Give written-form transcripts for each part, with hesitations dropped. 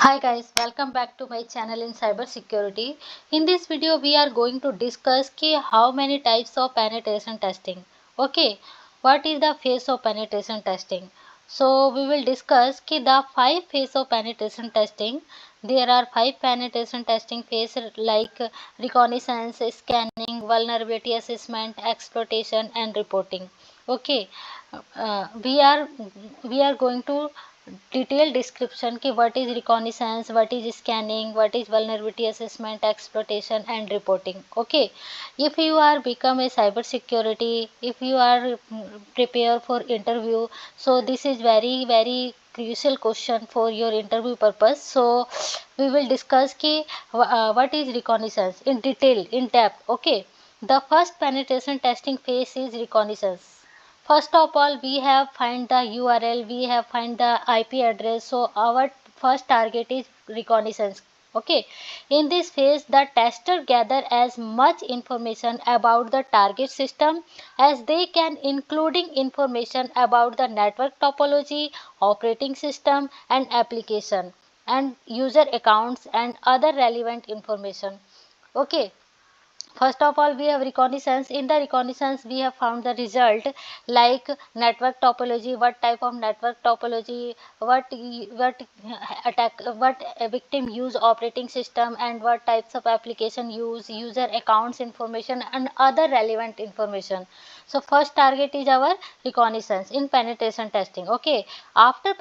Hi guys, welcome back to my channel in cyber security. In this video we are going to discuss how many types of penetration testing. Okay, what is the phase of penetration testing? So we will discuss the five phase of penetration testing. There are five penetration testing phases like reconnaissance, scanning, vulnerability assessment, exploitation and reporting. Okay, we are going to detailed description ki what is reconnaissance, what is scanning, what is vulnerability assessment, exploitation and reporting. Okay, if you are become a cyber security, if you are prepare for interview, so this is very crucial question for your interview purpose. So we will discuss what is reconnaissance in detail, in depth. Okay, the first penetration testing phase is reconnaissance. First of all, we have find the URL, we have find the IP address. So our first target is reconnaissance. Okay, in this phase the tester gather as much information about the target system as they can, including information about the network topology, operating system and application and user accounts and other relevant information. Okay, first of all we have reconnaissance. In the reconnaissance we have found the result like network topology, what type of network topology, what attack, what a victim use operating system and what types of application use, user accounts information and other relevant information. So first target is our reconnaissance in penetration testing. Okay, after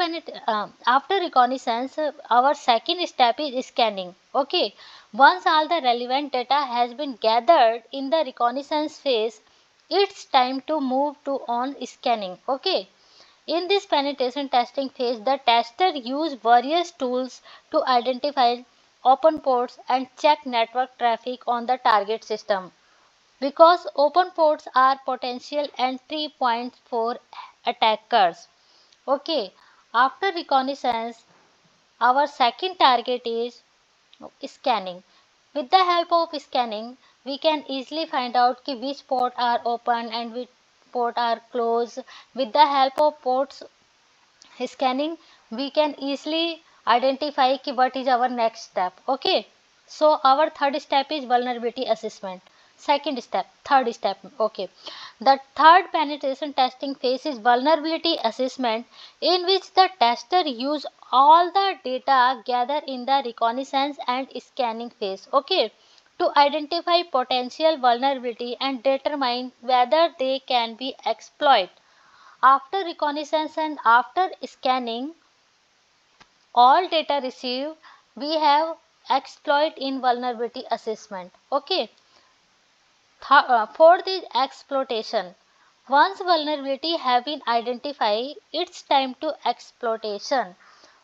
reconnaissance, our second step is scanning. Okay, once all the relevant data has been gathered in the reconnaissance phase, it's time to move to on scanning. Okay, in this penetration testing phase, the tester use various tools to identify open ports and check network traffic on the target system, because open ports are potential entry points for attackers. Okay, after reconnaissance, our second target is scanning. With the help of scanning, we can easily find out which port are open and which port are closed. With the help of ports scanning, we can easily identify what is our next step. Okay, so our third step is vulnerability assessment. Second step, third step. Okay, the third penetration testing phase is vulnerability assessment, in which the tester use all the data gathered in the reconnaissance and scanning phase. Okay, to identify potential vulnerability and determine whether they can be exploited. After reconnaissance and after scanning all data received, we have exploit in vulnerability assessment. Okay, fourth is exploitation. Once vulnerability have been identified, it's time to exploitation.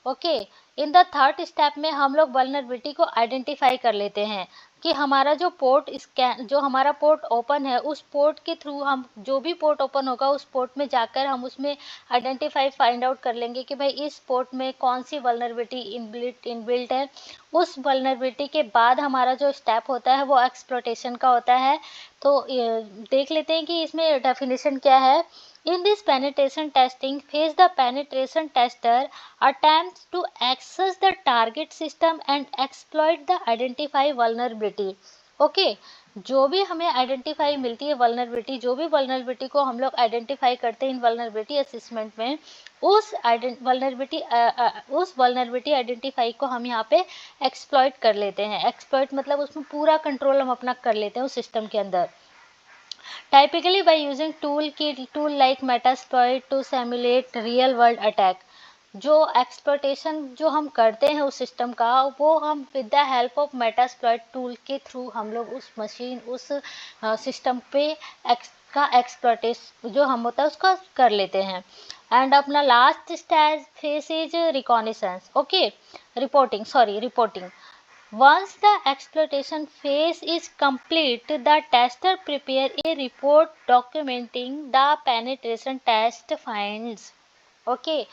Okay, in the third step में हम लोग vulnerability को identify कर लेते हैं कि हमारा जो पोर्ट स्कैन, जो हमारा पोर्ट ओपन है उस पोर्ट के थ्रू हम जो भी पोर्ट ओपन होगा उस पोर्ट में जाकर हम उसमें आइडेंटिफाई फाइंड आउट कर लेंगे कि भाई इस पोर्ट में कौन सी वल्नरेबिलिटी इनबिल्ट है। उस वल्नरेबिलिटी के बाद हमारा जो स्टेप होता है वो एक्सप्लॉयटेशन का होता है। तो देख लेते हैं कि इसमें डेफिनेशन क्या है। In this penetration testing phase, the penetration tester attempts to access the target system and exploit the identify vulnerability. Okay, जो भी हमें आइडेंटिफाई मिलती है वल्नरेबिलिटी, जो भी वल्नरेबिलिटी को हम लोग आइडेंटिफाई करते हैं इन वल्नरेबिलिटी असेसमेंट में, उस वल्नरेबिलिटी आइडेंटिफाई को हम यहाँ पे एक्सप्लॉइट कर लेते हैं। एक्सप्लॉइट मतलब उसमें पूरा कंट्रोल हम अपना कर लेते हैं उस सिस्टम के अंदर, typically by using tool like Metasploit to simulate real world attack. जो एक्सप्लोइटेशन जो हम करते हैं उस सिस्टम का, वो हम with the help of Metasploit tool के थ्रू हम लोग उस मशीन, उस सिस्टम पे का एक्सप्लोइटेशन जो हम होता है उसका कर लेते हैं। एंड अपना last stage face is reconnaissance. Okay, reporting. Once the exploitation phase is complete, the tester prepare a report documenting the penetration test finds. Okay,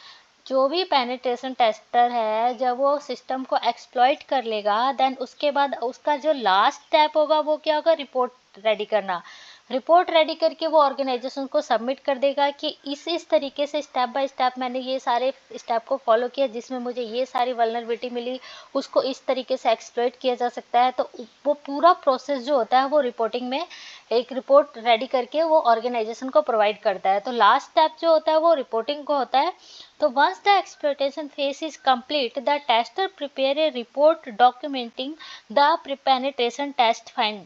जो भी पेनिट्रेशन टेस्टर है जब वो सिस्टम को एक्सप्लॉइट कर लेगा, देन उसके बाद उसका जो लास्ट स्टेप होगा वो क्या होगा, रिपोर्ट रेडी करना। रिपोर्ट रेडी करके वो ऑर्गेनाइजेशन को सबमिट कर देगा कि इस तरीके से स्टेप बाय स्टेप मैंने ये सारे स्टेप को फॉलो किया जिसमें मुझे ये सारी वल्नरेबिलिटी मिली, उसको इस तरीके से एक्सप्लॉइट किया जा सकता है। तो वो पूरा प्रोसेस जो होता है वो रिपोर्टिंग में एक रिपोर्ट रेडी करके वो ऑर्गेनाइजेशन को प्रोवाइड करता है। तो लास्ट स्टेप जो होता है वो रिपोर्टिंग को होता है। तो once the exploitation phase is complete, the tester prepare a report documenting the penetration test find.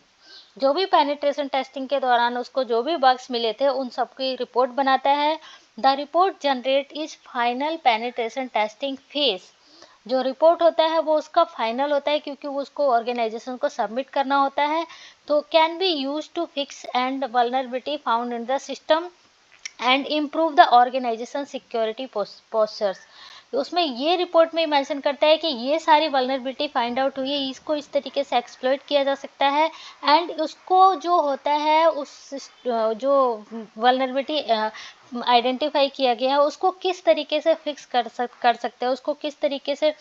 जो भी पेनिट्रेशन टेस्टिंग के दौरान उसको जो भी बग्स मिले थे उन सबकी रिपोर्ट बनाता है। The report generate is final penetration testing phase. जो रिपोर्ट होता है वो उसका फाइनल होता है क्योंकि वो उसको ऑर्गेनाइजेशन को सबमिट करना होता है। तो can be use to fix and vulnerability found in the system and improve the organization security postures. तो उसमें ये रिपोर्ट में मेंशन करता है कि ये सारी वल्नरेबिलिटी फाइंड आउट हुई है, इसको इस तरीके से एक्सप्लॉइट किया जा सकता है एंड उसको जो होता है उस जो वल्नरेबिलिटी आइडेंटिफाई किया गया है उसको किस तरीके से फिक्स कर सकते हैं, उसको किस तरीके से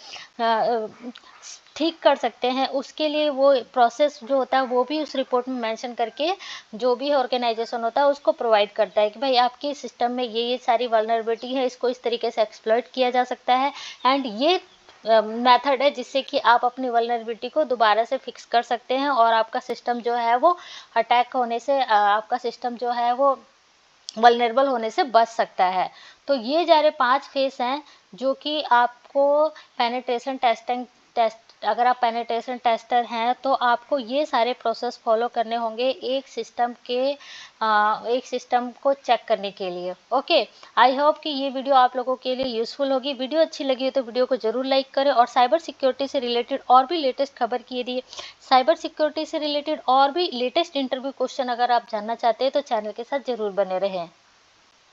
ठीक कर सकते हैं, उसके लिए वो प्रोसेस जो होता है वो भी उस रिपोर्ट में मेंशन करके जो भी ऑर्गेनाइजेशन होता है उसको प्रोवाइड करता है कि भाई आपके सिस्टम में ये सारी वल्नरेबिलिटी है, इसको इस तरीके से एक्सप्लॉइट किया जा सकता है एंड ये मेथड है जिससे कि आप अपनी वल्नरेबिलिटी को दोबारा से फिक्स कर सकते हैं और आपका सिस्टम जो है वो अटैक होने से आपका सिस्टम जो है वो वल्नरेबल होने से बच सकता है। तो ये सारे 5 फेस हैं जो कि आपको पेनिट्रेशन टेस्ट अगर आप पेनिट्रेशन टेस्टर हैं तो आपको ये सारे प्रोसेस फॉलो करने होंगे एक सिस्टम को चेक करने के लिए। ओके, आई होप कि ये वीडियो आप लोगों के लिए यूज़फुल होगी। वीडियो अच्छी लगी हो तो वीडियो को ज़रूर लाइक करें और साइबर सिक्योरिटी से रिलेटेड और भी लेटेस्ट खबर के लिए साइबर सिक्योरिटी से रिलेटेड और भी लेटेस्ट इंटरव्यू क्वेश्चन अगर आप जानना चाहते हैं तो चैनल के साथ ज़रूर बने रहें।